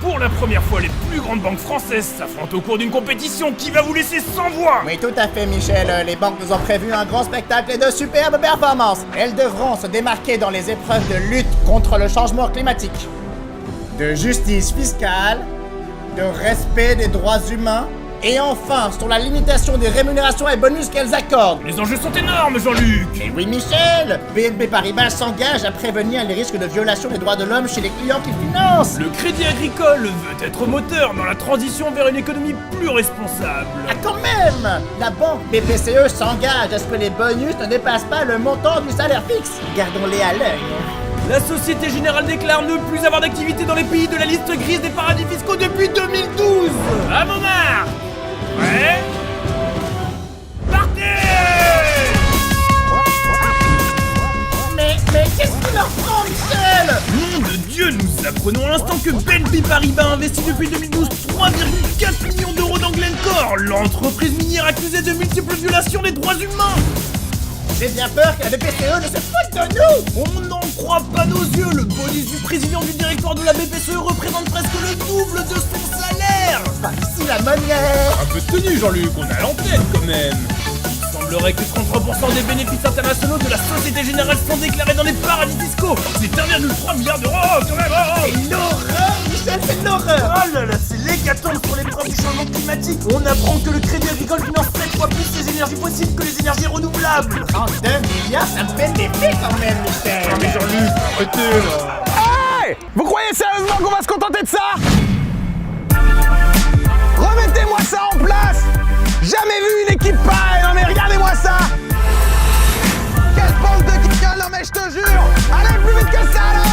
Pour la première fois, les plus grandes banques françaises s'affrontent au cours d'une compétition qui va vous laisser sans voix. Oui, tout à fait, Michel. Les banques nous ont prévu un grand spectacle et de superbes performances. Elles devront se démarquer dans les épreuves de lutte contre le changement climatique, de justice fiscale, de respect des droits humains, et enfin sur la limitation des rémunérations et bonus qu'elles accordent. Les enjeux sont énormes, Jean-Luc. Et oui, Michel, BNP Paribas s'engage à prévenir les risques de violation des droits de l'homme chez les clients qu'il finance. Le Crédit Agricole veut être moteur dans la transition vers une économie plus responsable. Ah, quand même! La banque BPCE s'engage à ce que les bonus ne dépassent pas le montant du salaire fixe. Gardons-les à l'œil. La Société Générale déclare ne plus avoir d'activité dans les pays de la liste grise des paradis fiscaux depuis 2012. À mon art. Ouais. Partez! Mais qu'est-ce qu'il leur prend, Michel? Nom de Dieu, nous apprenons à l'instant que BNP Paribas investit depuis 2012 3,4 millions d'euros dans Glencore, l'entreprise minière accusée de multiples violations des droits humains. J'ai bien peur que la BPCE ne se foute de nous. On n'en croit pas nos yeux, le bonus du président du directoire de la BPCE représente presque le double de son salaire. Pas ici la monnaie. Un peu de tenue, Jean-Luc, on a l'antenne quand même. Il semblerait que 33% des bénéfices internationaux de la Société Générale sont déclarés dans les paradis fiscaux. C'est 1,3 milliard d'euros quand même. C'est l'horreur, Michel, c'est l'horreur. Oh là là, c'est l'hécatombe pour l'épreuve du changement climatique. On apprend que le Crédit Agricole finance 7 fois plus les énergies fossiles que les énergies renouvelables. 32 milliards, ça me fait des faits quand même, Michel. Ah mais Jean-Luc, arrêtez là. Hey! Vous croyez sérieusement qu'on va se contenter de ça? Remettez-moi ça en place! Jamais vu une équipe pareille! Non mais regardez-moi ça! Quelle bande de guignols! Non mais je te jure! Allez plus vite que ça là!